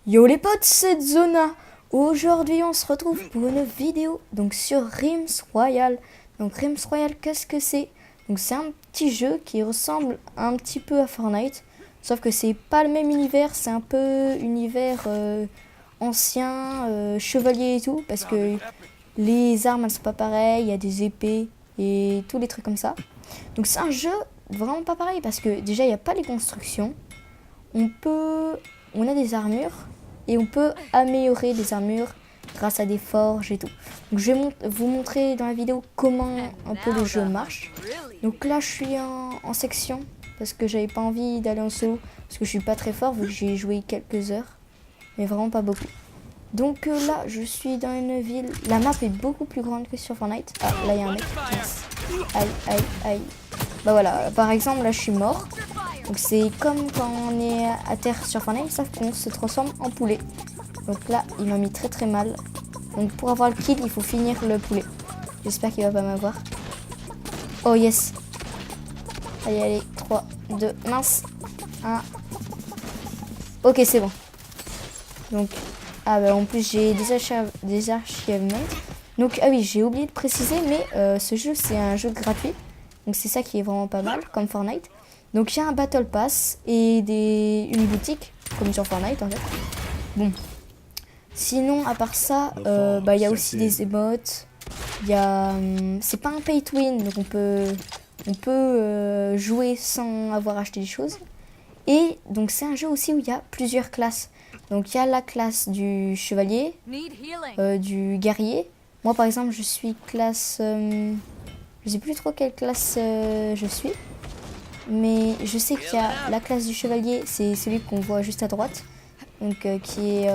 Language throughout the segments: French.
Yo les potes, c'est Zona. Aujourd'hui, on se retrouve pour une vidéo donc sur Rims Royal. Donc Rims Royal, qu'est-ce que c'est? Donc c'est un petit jeu qui ressemble un petit peu à Fortnite, sauf que c'est pas le même univers, c'est un peu univers ancien, chevalier et tout, parce que les armes elles sont pas pareilles, il y a des épées et tous les trucs comme ça. Donc c'est un jeu vraiment pas pareil parce que déjà il n'y a pas les constructions. On a des armures et on peut améliorer les armures grâce à des forges et tout. Donc je vais vous montrer dans la vidéo comment un peu le jeu marche. Donc là je suis en section parce que j'avais pas envie d'aller en solo parce que je suis pas très fort vu que j'ai joué quelques heures, mais vraiment pas beaucoup. Donc là je suis dans une ville, la map est beaucoup plus grande que sur Fortnite. Ah là il y a un mec, yes. Aïe aïe aïe. Bah voilà, par exemple là je suis mort. Donc c'est comme quand on est à terre sur Fortnite, sauf qu'on se transforme en poulet. Donc là, il m'a mis très très mal. Donc pour avoir le kill, il faut finir le poulet. J'espère qu'il va pas m'avoir. Oh yes. Allez, allez, 3, 2, mince. 1. Ok, c'est bon. Donc, ah bah en plus j'ai des achievements. Donc, ah oui, j'ai oublié de préciser, mais ce jeu c'est un jeu gratuit. Donc c'est ça qui est vraiment pas mal, comme Fortnite. Donc il y a un Battle Pass et une boutique, comme sur Fortnite en fait. Bon. Sinon, à part ça, il y a aussi des emotes. Il y a, c'est pas un pay to win, donc on peut jouer sans avoir acheté des choses. Et donc c'est un jeu aussi où il y a plusieurs classes. Donc il y a la classe du chevalier, du guerrier. Moi par exemple je suis classe, je sais plus trop quelle classe je suis. Mais je sais qu'il y a la classe du chevalier, c'est celui qu'on voit juste à droite. Donc qui est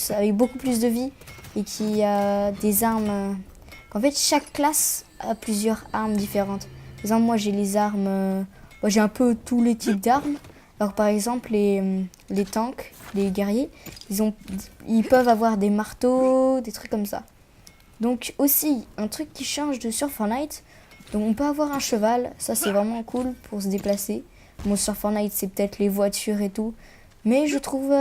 avec beaucoup plus de vie et qui a des armes. En fait, chaque classe a plusieurs armes différentes. Par exemple, moi j'ai les armes. Moi, j'ai un peu tous les types d'armes. Alors par exemple, les tanks, les guerriers, ils peuvent avoir des marteaux, des trucs comme ça. Donc aussi, un truc qui change de sur Fortnite, donc on peut avoir un cheval, ça c'est vraiment cool pour se déplacer. Bon, sur Fortnite c'est peut-être les voitures et tout, mais je trouve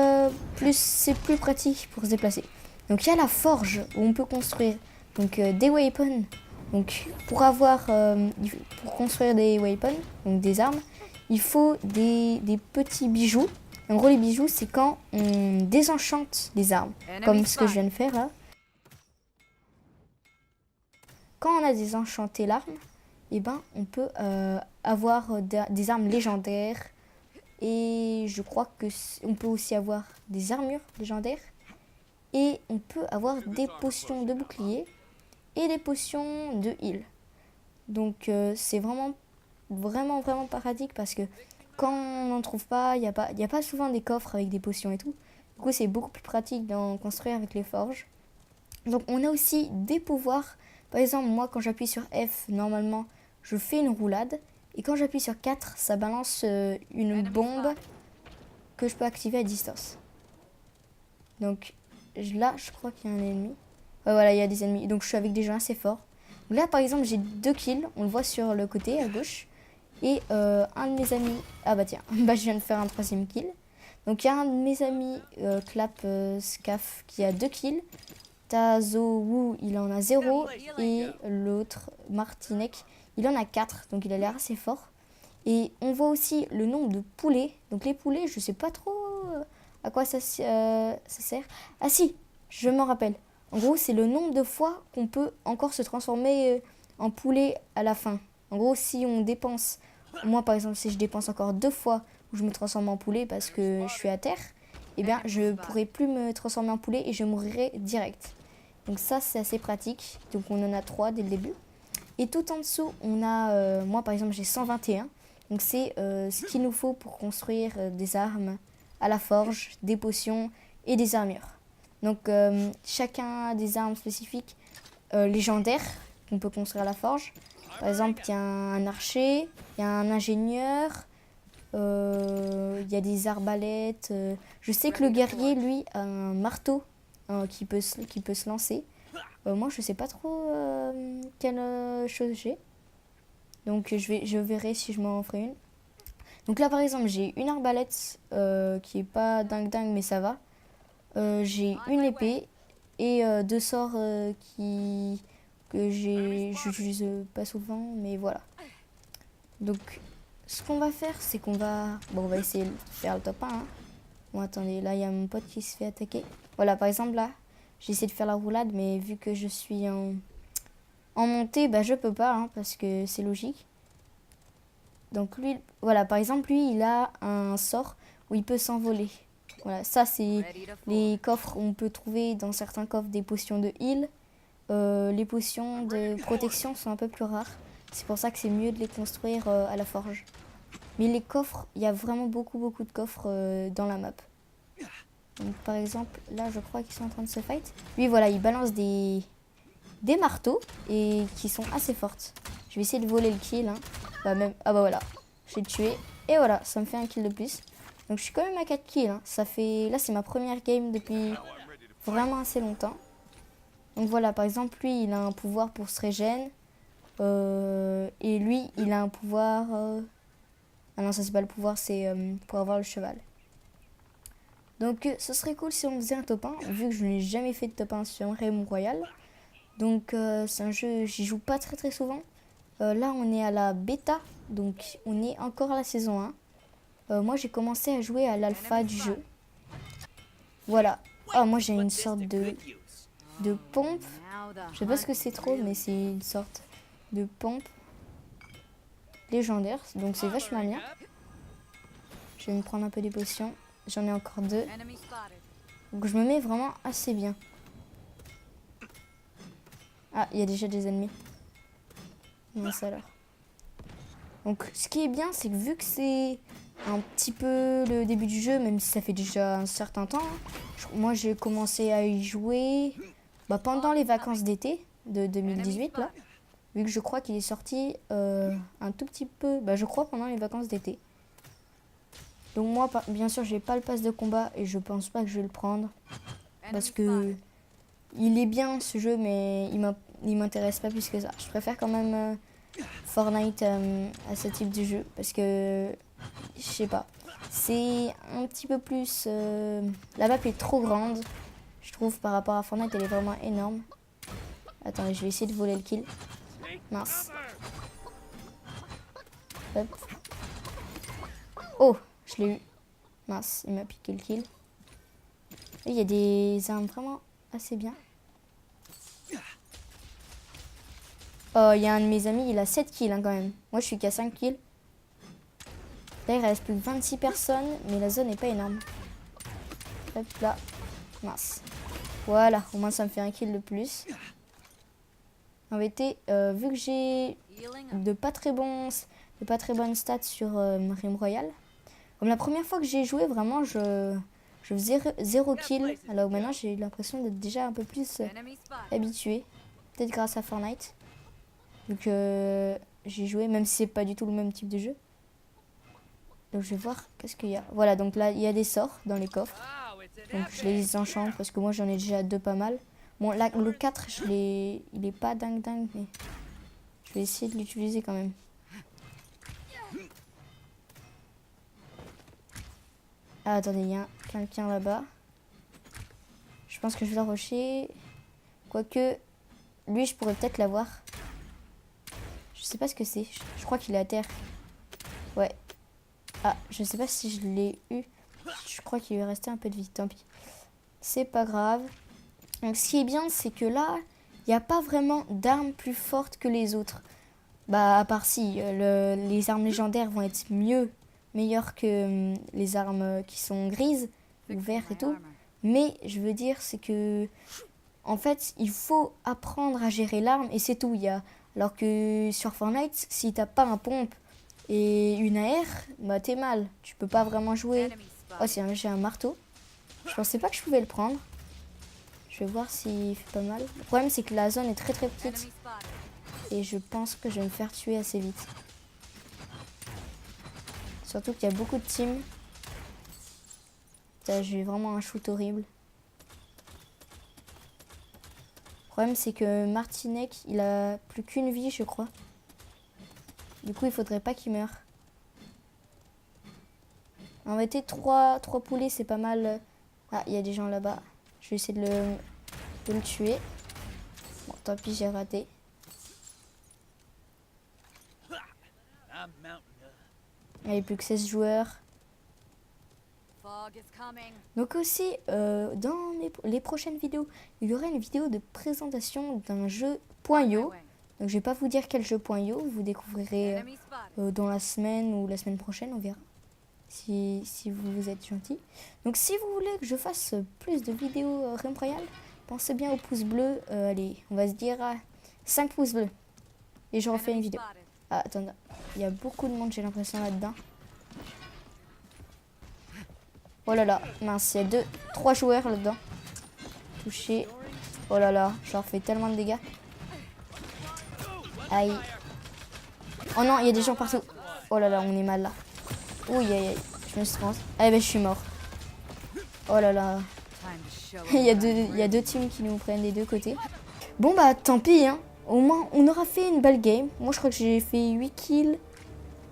c'est plus pratique pour se déplacer. Donc il y a la forge où on peut construire donc des weapons. Donc pour construire des weapons, donc des armes, il faut des petits bijoux. En gros les bijoux c'est quand on désenchante les armes, comme ce que je viens de faire là. Quand on a désenchanté l'arme, eh ben, on peut avoir des armes légendaires. Et je crois on peut aussi avoir des armures légendaires. Et on peut avoir des potions de bouclier et des potions de heal. Donc c'est vraiment, vraiment, vraiment pratique parce que quand on n'en trouve pas, il n'y a pas souvent des coffres avec des potions et tout. Du coup, c'est beaucoup plus pratique d'en construire avec les forges. Donc on a aussi des pouvoirs. Par exemple, moi quand j'appuie sur F, normalement, je fais une roulade. Et quand j'appuie sur 4, ça balance une bombe que je peux activer à distance. Donc là, je crois qu'il y a un ennemi. Ouais, voilà, il y a des ennemis. Donc je suis avec des gens assez forts. Donc là, par exemple, j'ai 2 kills. On le voit sur le côté, à gauche. Et un de mes amis... Ah bah tiens, je viens de faire un 3e kill. Donc il y a un de mes amis, Clap Scaf, qui a 2 kills. Tazowu, il en a 0 et l'autre, Martinek, il en a 4, donc il a l'air assez fort. Et on voit aussi le nombre de poulets. Donc les poulets, je sais pas trop à quoi ça sert. Ah si, je m'en rappelle. En gros, c'est le nombre de fois qu'on peut encore se transformer en poulet à la fin. En gros, si on dépense, moi par exemple, si je dépense encore 2 fois où je me transforme en poulet parce que je suis à terre, eh bien, je pourrai plus me transformer en poulet et je mourrai direct. Donc ça, c'est assez pratique. Donc on en a 3 dès le début. Et tout en dessous, on a, moi par exemple, j'ai 121. Donc c'est ce qu'il nous faut pour construire des armes à la forge, des potions et des armures. Donc chacun a des armes spécifiques légendaires qu'on peut construire à la forge. Par exemple, il y a un archer, il y a un ingénieur, il y a des arbalètes. Je sais que le guerrier, lui, a un marteau qui peut se lancer. Moi, je sais pas trop quelle chose j'ai. Donc, je verrai si je m'en ferai une. Donc là, par exemple, j'ai une arbalète qui est pas dingue, mais ça va. j'ai une épée et deux sorts que j'utilise pas souvent, mais voilà. Donc, ce qu'on va faire, c'est qu'on va... Bon, on va essayer de faire le top 1. Hein. Bon, attendez, là, il y a mon pote qui se fait attaquer. Voilà, par exemple, là, j'ai essayé de faire la roulade, mais vu que je suis en montée, bah, je peux pas, hein, parce que c'est logique. Donc, lui, voilà, par exemple, lui, il a un sort où il peut s'envoler. Voilà, ça, c'est les coffres. On peut trouver dans certains coffres des potions de heal. Les potions de protection sont un peu plus rares. C'est pour ça que c'est mieux de les construire à la forge. Mais les coffres, il y a vraiment beaucoup de coffres dans la map. Donc par exemple, là je crois qu'ils sont en train de se fight. Lui voilà, il balance des marteaux et qui sont assez fortes. Je vais essayer de voler le kill. Hein. Ah bah voilà, je l'ai tué. Et voilà, ça me fait un kill de plus. Donc je suis quand même à 4 kills. Hein. Là c'est ma première game depuis vraiment assez longtemps. Donc voilà, par exemple, lui, il a un pouvoir pour se régène. Et lui, il a un pouvoir... Ah non, ça c'est pas le pouvoir, c'est pour avoir le cheval. Donc ce serait cool si on faisait un top 1, vu que je n'ai jamais fait de top 1 sur Realm Royal. Donc c'est un jeu, j'y joue pas très souvent. Là, on est à la bêta, donc on est encore à la saison 1. Moi, j'ai commencé à jouer à l'alpha du jeu. Voilà. Ah, moi j'ai une sorte de pompe. Je sais pas ce que c'est trop, mais c'est une sorte de pompe légendaire. Donc c'est vachement bien. Je vais me prendre un peu des potions. J'en ai encore 2. Donc je me mets vraiment assez bien. Ah, il y a déjà des ennemis. Mince alors. Donc ce qui est bien, c'est que vu que c'est un petit peu le début du jeu, même si ça fait déjà un certain temps, moi j'ai commencé à y jouer pendant les vacances d'été de 2018 là. Vu que je crois qu'il est sorti un tout petit peu, je crois pendant les vacances d'été. Donc moi, bien sûr, j'ai pas le pass de combat et je pense pas que je vais le prendre. Parce que il est bien ce jeu, mais il m'intéresse pas plus que ça. Je préfère quand même Fortnite à ce type de jeu. Parce que, je sais pas, c'est un petit peu plus... la map est trop grande, je trouve, par rapport à Fortnite, elle est vraiment énorme. Attendez, je vais essayer de voler le kill. Mince. Hop. Oh, je l'ai eu. Mince, il m'a piqué le kill. Et il y a des armes vraiment assez bien. Oh, il y a un de mes amis, il a 7 kills quand même. Moi, je suis qu'à 5 kills. Là, il reste plus que 26 personnes, mais la zone n'est pas énorme. Hop là. Mince. Voilà, au moins ça me fait un kill de plus. En vérité, vu que j'ai de pas très bonnes stats sur Realm Royal, comme la première fois que j'ai joué, vraiment, je faisais 0 kill. Alors maintenant, j'ai l'impression d'être déjà un peu plus habitué. Peut-être grâce à Fortnite. Donc j'ai joué, même si c'est pas du tout le même type de jeu. Donc je vais voir qu'est-ce qu'il y a. Voilà, donc là, il y a des sorts dans les coffres. Donc je les enchante parce que moi, j'en ai déjà 2 pas mal. Bon, là, le 4, il est pas dingue, mais je vais essayer de l'utiliser quand même. Ah, attendez, il y a quelqu'un là-bas. Je pense que je vais le rusher. Quoique, lui, je pourrais peut-être l'avoir. Je sais pas ce que c'est. Je crois qu'il est à terre. Ouais. Ah, je sais pas si je l'ai eu. Je crois qu'il lui est resté un peu de vie. Tant pis. C'est pas grave. Donc, ce qui est bien, c'est que là, il n'y a pas vraiment d'armes plus fortes que les autres. À part si, les armes légendaires vont être meilleures que les armes qui sont grises ou vertes et tout. Mais je veux dire, c'est que, en fait, il faut apprendre à gérer l'arme et c'est tout. Alors que sur Fortnite, si t'as pas un pompe et une AR, t'es mal. Tu peux pas vraiment jouer. Oh, j'ai un marteau. Je pensais pas que je pouvais le prendre. Je vais voir s'il fait pas mal. Le problème, c'est que la zone est très petite. Et je pense que je vais me faire tuer assez vite. Surtout qu'il y a beaucoup de teams. J'ai vraiment un shoot horrible. Le problème, c'est que Martinek, il a plus qu'une vie, je crois. Du coup, il faudrait pas qu'il meure. En vérité, 3 poulets, c'est pas mal Ah, il y a des gens là-bas. Je vais essayer de le tuer. Bon, tant pis, j'ai raté. Il n'y a plus que 16 joueurs. Donc aussi, dans les prochaines vidéos, il y aura une vidéo de présentation d'un jeu .io. Donc je vais pas vous dire quel jeu .io, vous découvrirez dans la semaine ou la semaine prochaine, on verra. Si vous êtes gentil. Donc si vous voulez que je fasse plus de vidéos Realm Royale, pensez bien au pouce bleu. Allez, on va se dire 5 pouces bleus. Et je refais une vidéo. Ah, attendez, il y a beaucoup de monde, j'ai l'impression, là-dedans. Oh là là, mince, il y a 3 joueurs là-dedans. Touché. Oh là là, je leur fais tellement de dégâts. Aïe. Oh non, il y a des gens partout. Oh là là, on est mal là. Ouh, aïe, aïe, je me suis pensé. Ah ben, je suis mort. Oh là là. il y a deux teams qui nous prennent des deux côtés. Bon bah, tant pis, hein. Au moins, on aura fait une belle game. Moi, je crois que j'ai fait 8 kills.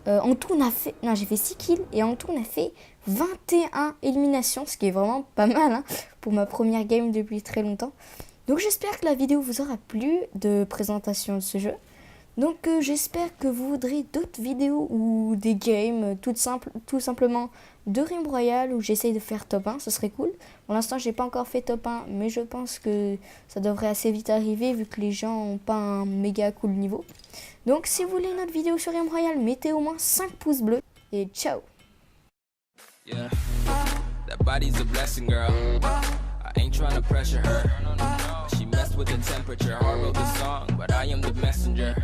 En tout, on a fait... Non, j'ai fait 6 kills. Et en tout, on a fait 21 éliminations. Ce qui est vraiment pas mal, hein, pour ma première game depuis très longtemps. Donc, j'espère que la vidéo vous aura plu de présentation de ce jeu. Donc, j'espère que vous voudrez d'autres vidéos ou des games tout simplement de Realm Royale où j'essaye de faire top 1. Ce serait cool. Pour l'instant, j'ai pas encore fait top 1. Mais je pense que ça devrait assez vite arriver vu que les gens n'ont pas un méga cool niveau. Donc si vous voulez une autre vidéo sur Realm Royale, mettez au moins 5 pouces bleus et ciao. Yeah. That body's a blessing, girl. I ain't trying to pressure her. She messed with the temperature. I wrote the song, but I am the messenger.